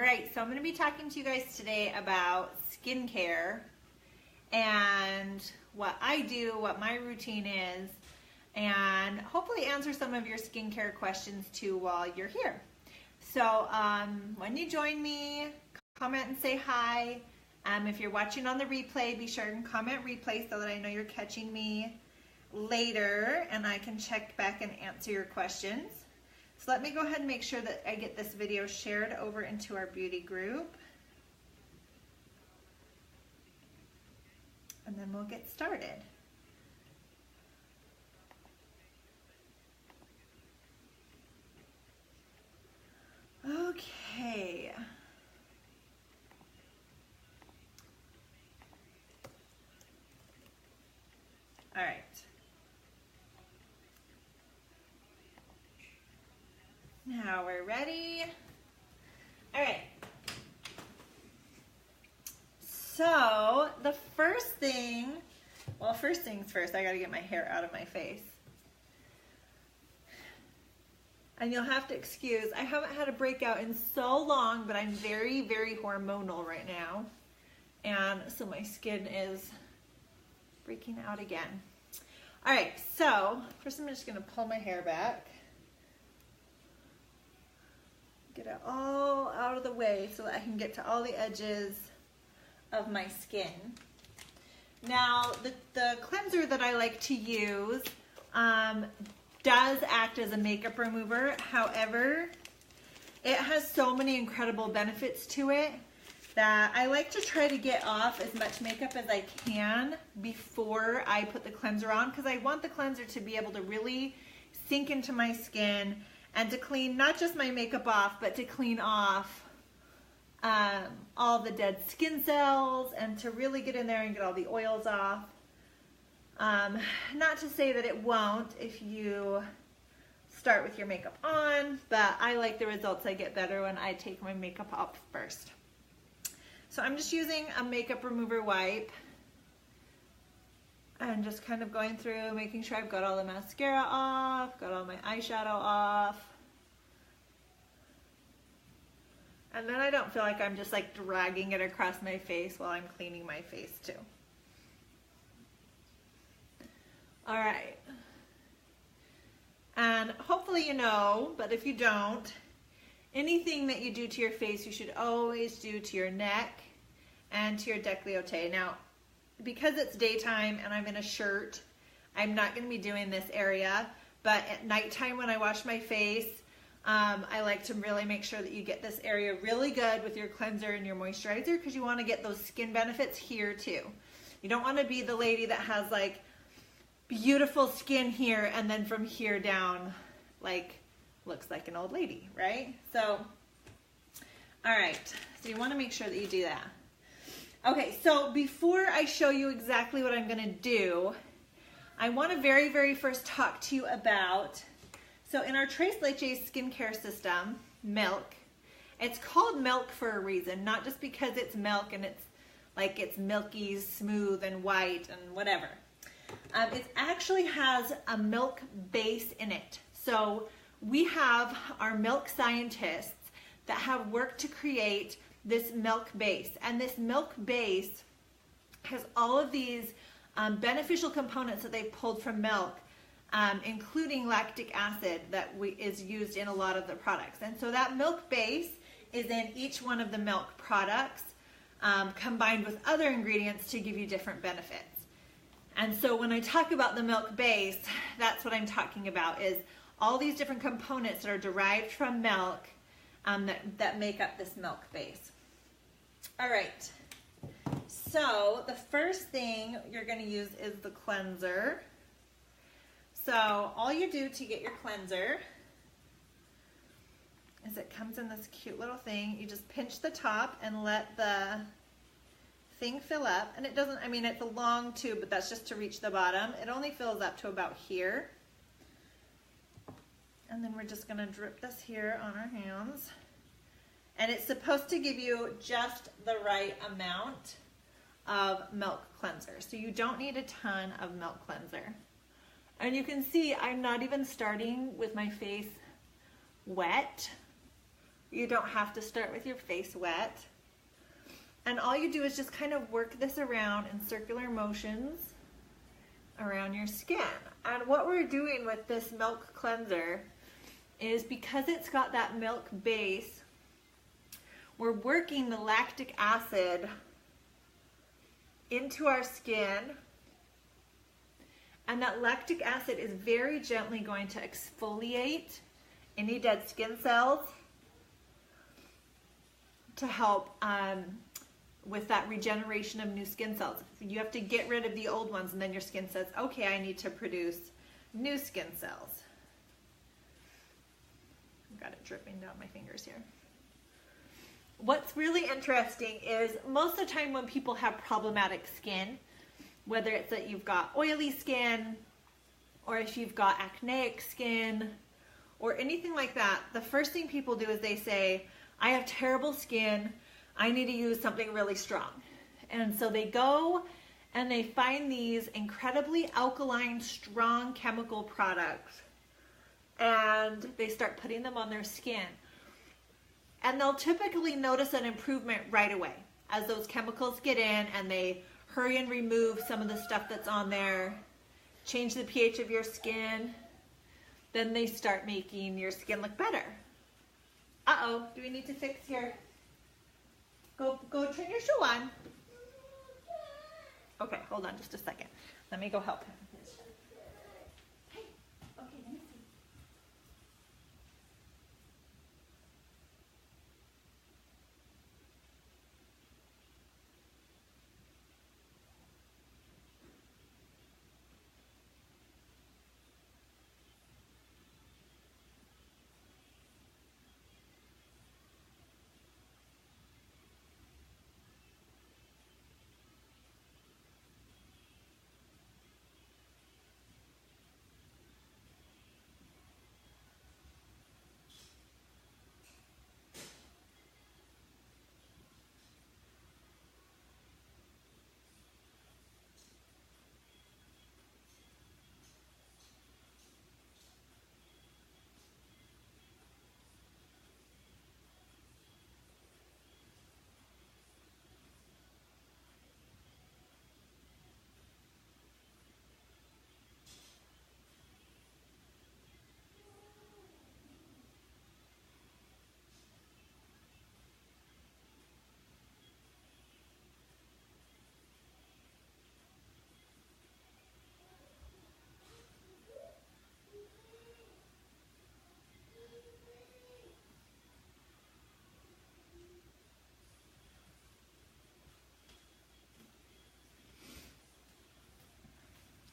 right, so I'm going to be talking to you guys today about skincare and what I do, what my routine is, and hopefully answer some of your skincare questions too while you're here. So when you join me, comment and say hi. If you're watching on the replay, be sure and comment replay so that I know you're catching me later and I can check back and answer your questions. So let me go ahead and make sure that I get this video shared over into our beauty group. And then we'll get started. Okay. All right. Now we're ready. All right. So the first thing, well, first things first, I got to get my hair out of my face. And you'll have to excuse, I haven't had a breakout in so long, but I'm very, very hormonal right now. And so my skin is breaking out again. All right, so first I'm just going to pull my hair back. Get it all out of the way so that I can get to all the edges of my skin. Now, the cleanser that I like to use does act as a makeup remover. However, it has so many incredible benefits to it that I like to try to get off as much makeup as I can before I put the cleanser on, because I want the cleanser to be able to really sink into my skin and to clean not just my makeup off, but to clean off all the dead skin cells and to really get in there and get all the oils off. Not to say that it won't if you start with your makeup on, but I like the results I get better when I take my makeup off first. So I'm just using a makeup remover wipe and just kind of going through, making sure I've got all the mascara off, got all my eyeshadow off. And then I don't feel like I'm just like dragging it across my face while I'm cleaning my face too. All right. And hopefully you know, but if you don't, anything that you do to your face, you should always do to your neck and to your décolleté. Now, because it's daytime and I'm in a shirt, I'm not going to be doing this area, but at nighttime when I wash my face, I like to really make sure that you get this area really good with your cleanser and your moisturizer, because you want to get those skin benefits here too. You don't want to be the lady that has like beautiful skin here and then from here down like looks like an old lady, right? So, all right, so you want to make sure that you do that. Okay, so before I show you exactly what I'm going to do, I want to very, very first talk to you about, so in our Tres Leches skincare system, milk, it's called milk for a reason, not just because it's milk and it's like it's milky, smooth, and white, and whatever. It actually has a milk base in it. So we have our milk scientists that have worked to create this milk base. And this milk base has all of these beneficial components that they've pulled from milk, including lactic acid that is used in a lot of the products. And so that milk base is in each one of the milk products, combined with other ingredients to give you different benefits. And so when I talk about the milk base, that's what I'm talking about, is all these different components that are derived from milk that make up this milk base. All right, so the first thing you're going to use is the cleanser. So all you do to get your cleanser is it comes in this cute little thing. You just pinch the top and let the thing fill up. And it doesn't, I mean, it's a long tube, but that's just to reach the bottom. It only fills up to about here. And then we're just going to drip this here on our hands. And it's supposed to give you just the right amount of milk cleanser. So you don't need a ton of milk cleanser. And you can see I'm not even starting with my face wet. You don't have to start with your face wet. And all you do is just kind of work this around in circular motions around your skin. And what we're doing with this milk cleanser is, because it's got that milk base, we're working the lactic acid into our skin, and that lactic acid is very gently going to exfoliate any dead skin cells to help with that regeneration of new skin cells. You have to get rid of the old ones, and then your skin says, okay, I need to produce new skin cells. I've got it dripping down my fingers here. What's really interesting is most of the time when people have problematic skin, whether it's that you've got oily skin, or if you've got acneic skin, or anything like that, the first thing people do is they say, I have terrible skin, I need to use something really strong. And so they go and they find these incredibly alkaline, strong chemical products, and they start putting them on their skin. And they'll typically notice an improvement right away as those chemicals get in, and they hurry and remove some of the stuff that's on there, change the pH of your skin. Then they start making your skin look better. Uh-oh, do we need to fix your... Go turn your shoe on. Okay, hold on just a second. Let me go help him. Hey, okay, let me see.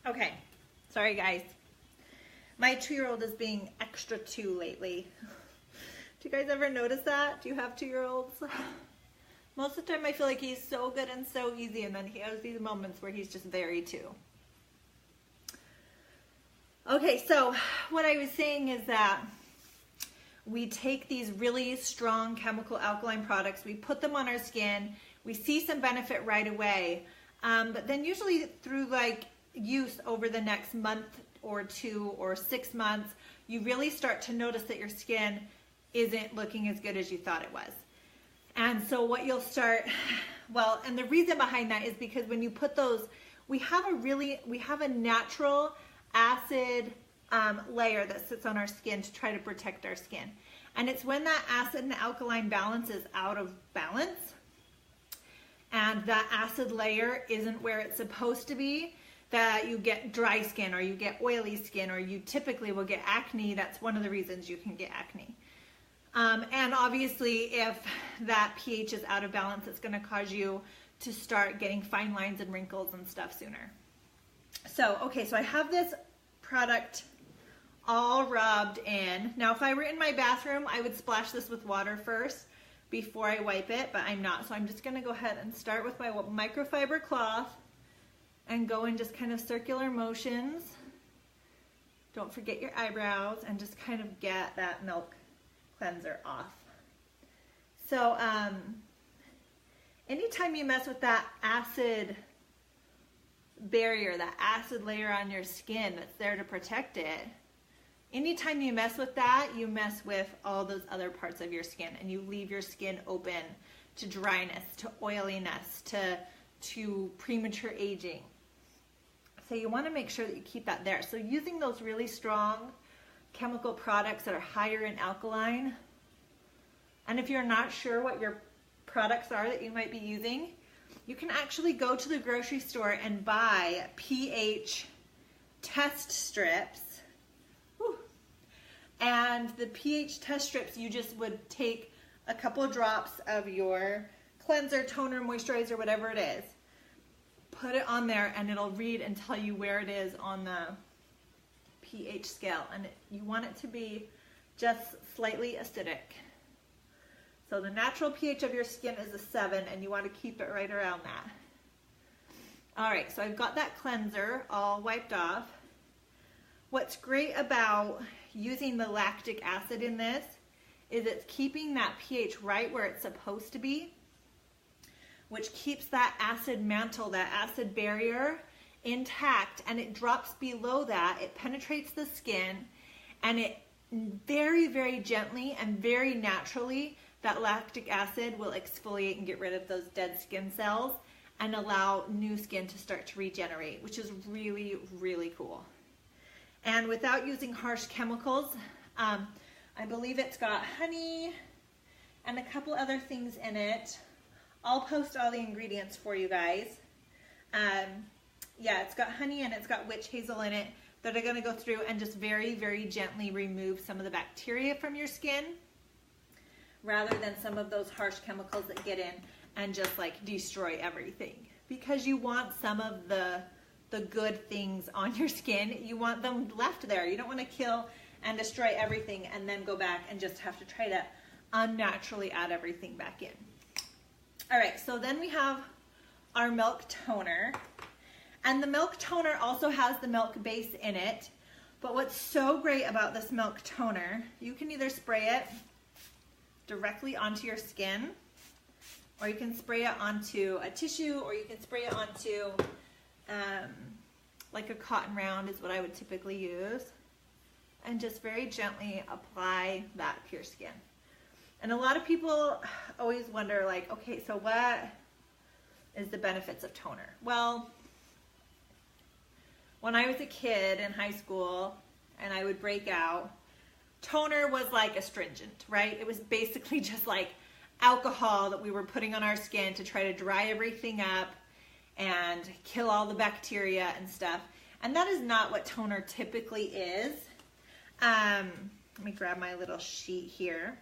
Okay, sorry guys. My 2-year-old is being extra 2 lately. Do you guys ever notice that? Do you have 2-year-olds? Most of the time I feel like he's so good and so easy, and then he has these moments where he's just very 2. Okay, so what I was saying is that we take these really strong chemical alkaline products, we put them on our skin, we see some benefit right away, but then usually through like use over the next month or 2 or 6 months, you really start to notice that your skin isn't looking as good as you thought it was. And so what you'll start, well, and the reason behind that is because when you put those, we have a natural acid layer that sits on our skin to try to protect our skin. And it's when that acid and alkaline balance is out of balance, and that acid layer isn't where it's supposed to be, that you get dry skin, or you get oily skin, or you typically will get acne. That's one of the reasons you can get acne. And obviously if that pH is out of balance, it's going to cause you to start getting fine lines and wrinkles and stuff sooner. So, okay, so I have this product all rubbed in. Now, if I were in my bathroom, I would splash this with water first before I wipe it, but I'm not. So I'm just going to go ahead and start with my microfiber cloth and go in just kind of circular motions. Don't forget your eyebrows, and just kind of get that milk cleanser off. So anytime you mess with that acid barrier, that acid layer on your skin that's there to protect it, Anytime you mess with that, you mess with all those other parts of your skin, and you leave your skin open to dryness, to oiliness, to premature aging. So you want to make sure that you keep that there. So using those really strong chemical products that are higher in alkaline, and if you're not sure what your products are that you might be using, you can actually go to the grocery store and buy pH test strips. Whew. And the pH test strips, you just would take a couple of drops of your cleanser, toner, moisturizer, whatever it is, put it on there, and it'll read and tell you where it is on the pH scale. And you want it to be just slightly acidic. So the natural pH of your skin is a 7, and you want to keep it right around that. All right, so I've got that cleanser all wiped off. What's great about using the lactic acid in this is it's keeping that pH right where it's supposed to be, which keeps that acid mantle, that acid barrier intact, and it drops below that. It penetrates the skin, and it very, very gently and very naturally, that lactic acid will exfoliate and get rid of those dead skin cells and allow new skin to start to regenerate, which is really, really cool. And without using harsh chemicals, I believe it's got honey and a couple other things in it. I'll post all the ingredients for you guys. Yeah, it's got honey and it's got witch hazel in it that are going to go through and just very, very gently remove some of the bacteria from your skin, rather than some of those harsh chemicals that get in and just like destroy everything. Because you want some of the good things on your skin, you want them left there. You don't want to kill and destroy everything and then go back and just have to try to unnaturally add everything back in. All right, so then we have our milk toner. And the milk toner also has the milk base in it. But what's so great about this milk toner, you can either spray it directly onto your skin, or you can spray it onto a tissue, or you can spray it onto like a cotton round is what I would typically use, and just very gently apply that to your skin. And a lot of people always wonder, like, okay, so what is the benefits of toner? Well, when I was a kid in high school and I would break out, toner was like astringent, right? It was basically just like alcohol that we were putting on our skin to try to dry everything up and kill all the bacteria and stuff. And that is not what toner typically is. Let me grab my little sheet here.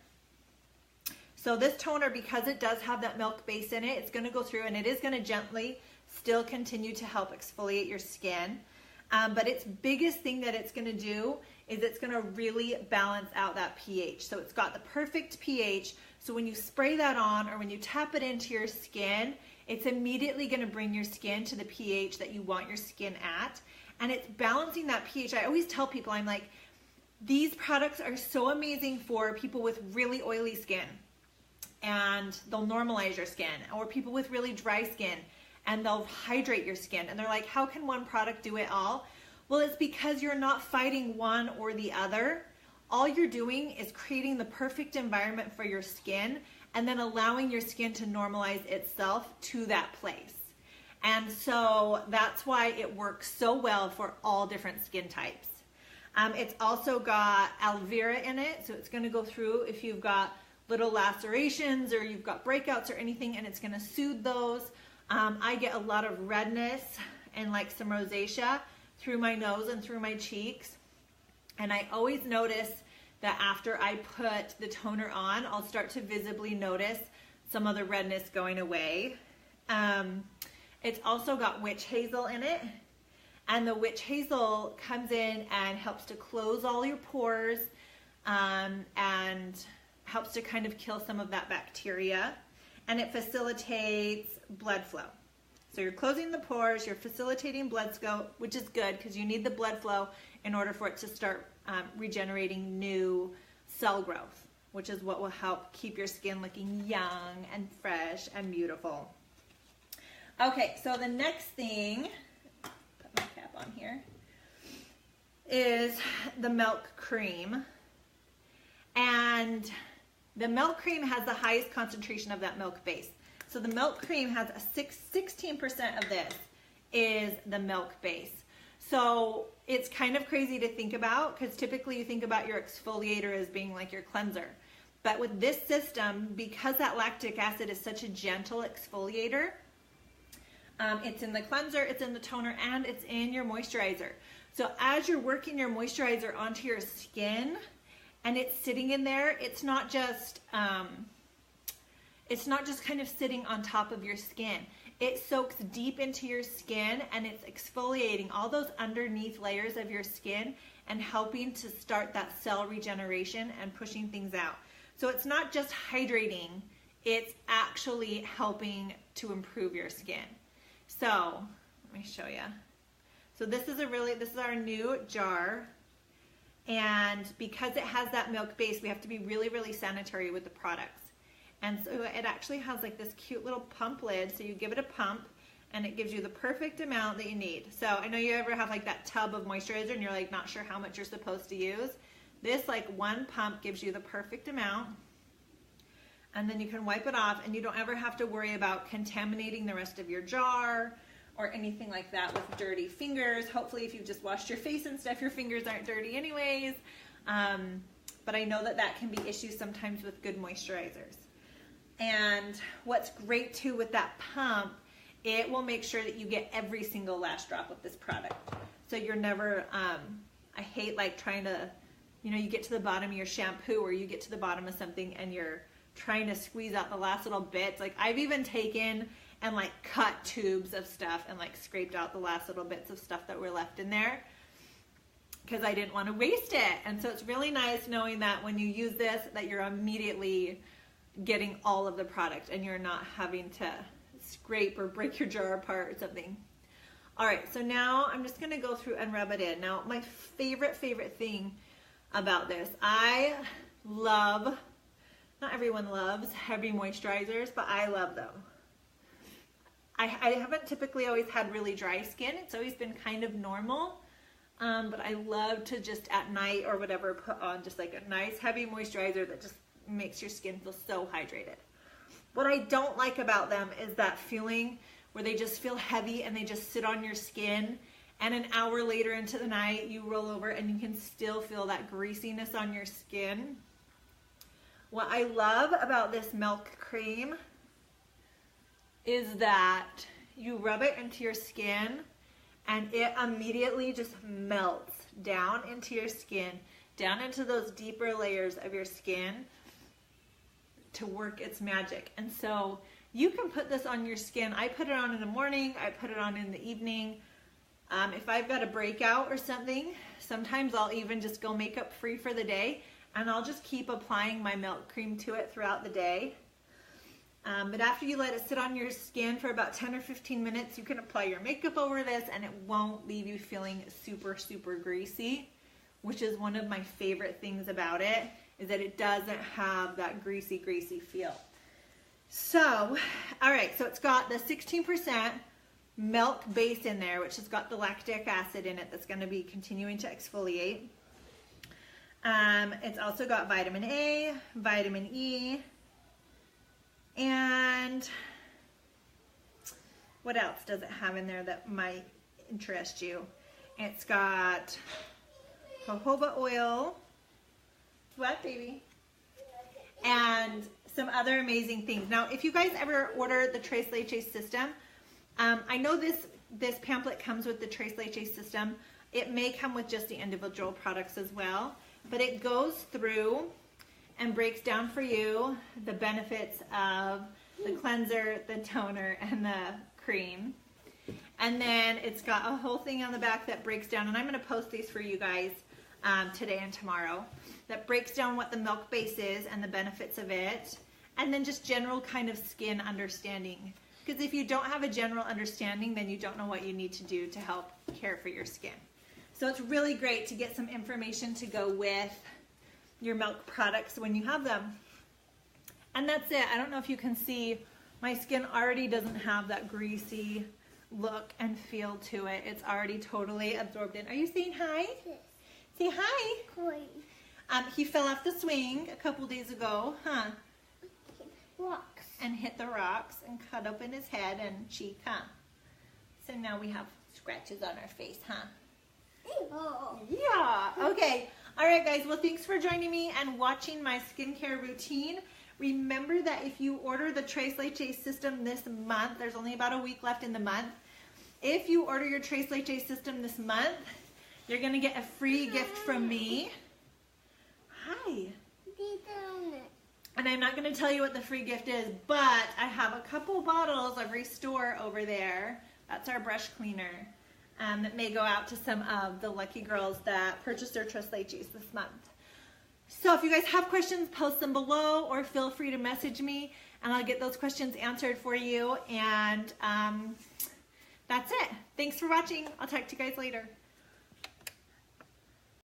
So this toner, because it does have that milk base in it, it's going to go through and it is going to gently still continue to help exfoliate your skin. But its biggest thing that it's going to do is it's going to really balance out that pH. So it's got the perfect pH. So when you spray that on or when you tap it into your skin, it's immediately going to bring your skin to the pH that you want your skin at. And it's balancing that pH. I always tell people, I'm like, these products are so amazing for people with really oily skin, and they'll normalize your skin, or people with really dry skin, and they'll hydrate your skin. And they're like, how can one product do it all? Well, it's because you're not fighting one or the other. All you're doing is creating the perfect environment for your skin and then allowing your skin to normalize itself to that place. And so that's why it works so well for all different skin types. It's also got aloe vera in it, so it's going to go through if you've got little lacerations or you've got breakouts or anything, and it's going to soothe those. I get a lot of redness and like some rosacea through my nose and through my cheeks, and I always notice that after I put the toner on, I'll start to visibly notice some of the redness going away. It's also got witch hazel in it, and the witch hazel comes in and helps to close all your pores and helps to kind of kill some of that bacteria, and it facilitates blood flow. So you're closing the pores, you're facilitating blood flow, which is good because you need the blood flow in order for it to start regenerating new cell growth, which is what will help keep your skin looking young and fresh and beautiful. Okay, so the next thing, put my cap on here, is the milk cream. And the milk cream has the highest concentration of that milk base. So the milk cream has a 16% of this is the milk base. So it's kind of crazy to think about, because typically you think about your exfoliator as being like your cleanser. But with this system, because that lactic acid is such a gentle exfoliator, it's in the cleanser, it's in the toner, and it's in your moisturizer. So as you're working your moisturizer onto your skin and it's sitting in there, it's not just kind of sitting on top of your skin. It soaks deep into your skin and it's exfoliating all those underneath layers of your skin and helping to start that cell regeneration and pushing things out. So it's not just hydrating, it's actually helping to improve your skin. So let me show you. So this is our new jar, and because it has that milk base, we have to be really, really sanitary with the products. And so it actually has like this cute little pump lid, so you give it a pump and it gives you the perfect amount that you need. So I know you ever have like that tub of moisturizer and you're like not sure how much you're supposed to use. This like one pump gives you the perfect amount, and then you can wipe it off and you don't ever have to worry about contaminating the rest of your jar or anything like that with dirty fingers. Hopefully if you've just washed your face and stuff, your fingers aren't dirty anyways. But I know that that can be issues sometimes with good moisturizers. And what's great too with that pump, it will make sure that you get every single last drop of this product. So you're never, I hate like trying to, you get to the bottom of your shampoo or you get to the bottom of something and you're trying to squeeze out the last little bits. Like I've even taken and like cut tubes of stuff and like scraped out the last little bits of stuff that were left in there because I didn't want to waste it. And so it's really nice knowing that when you use this, that you're immediately getting all of the product and you're not having to scrape or break your jar apart or something. All right, so now I'm just gonna go through and rub it in. Now, my favorite thing about this, I love, not everyone loves heavy moisturizers, but I love them. I haven't typically always had really dry skin. It's always been kind of normal, but I love to just at night or whatever put on just like a nice heavy moisturizer that just makes your skin feel so hydrated. What I don't like about them is that feeling where they just feel heavy and they just sit on your skin, and an hour later into the night you roll over and you can still feel that greasiness on your skin. What I love about this milk cream is that you rub it into your skin and it immediately just melts down into your skin, down into those deeper layers of your skin to work its magic. And so you can put this on your skin. I put it on in the morning, I put it on in the evening. If I've got a breakout or something, sometimes I'll even just go makeup free for the day and I'll just keep applying my milk cream to it throughout the day. But after you let it sit on your skin for about 10 or 15 minutes, you can apply your makeup over this and it won't leave you feeling super, super greasy, which is one of my favorite things about it, is that it doesn't have that greasy feel. So, all right, so it's got the 16% milk base in there, which has got the lactic acid in it that's going to be continuing to exfoliate. It's also got vitamin A, vitamin E, and what else does it have in there that might interest you? It's got jojoba oil. What, baby? And some other amazing things. Now, if you guys ever order the Tres Leches system, I know this pamphlet comes with the Tres Leches system. It may come with just the individual products as well, but it goes through and breaks down for you the benefits of the cleanser, the toner, and the cream. And then it's got a whole thing on the back that breaks down, and I'm going to post these for you guys today and tomorrow, that breaks down what the milk base is and the benefits of it, and then just general kind of skin understanding. Because if you don't have a general understanding, then you don't know what you need to do to help care for your skin. So it's really great to get some information to go with your milk products when you have them. And that's it. I don't know if you can see, my skin already doesn't have that greasy look and feel to it. It's already totally absorbed in. Are you saying hi? Yes. Say hi. Hi. He fell off the swing a couple days ago, huh? Rocks. And hit the rocks and cut open his head and cheek, huh? So now we have scratches on our face, huh? Oh. Yeah. Okay. All right, guys. Well, thanks for joining me and watching my skincare routine. Remember that if you order the Tres Leches system this month, there's only about a week left in the month. If you order your Tres Leches system this month, you're going to get a free gift from me. Hi. And I'm not going to tell you what the free gift is, but I have a couple bottles of Restore over there. That's our brush cleaner that may go out to some of the lucky girls that purchased their Tres Leches this month. So if you guys have questions, post them below or feel free to message me and I'll get those questions answered for you. And that's it. Thanks for watching. I'll talk to you guys later.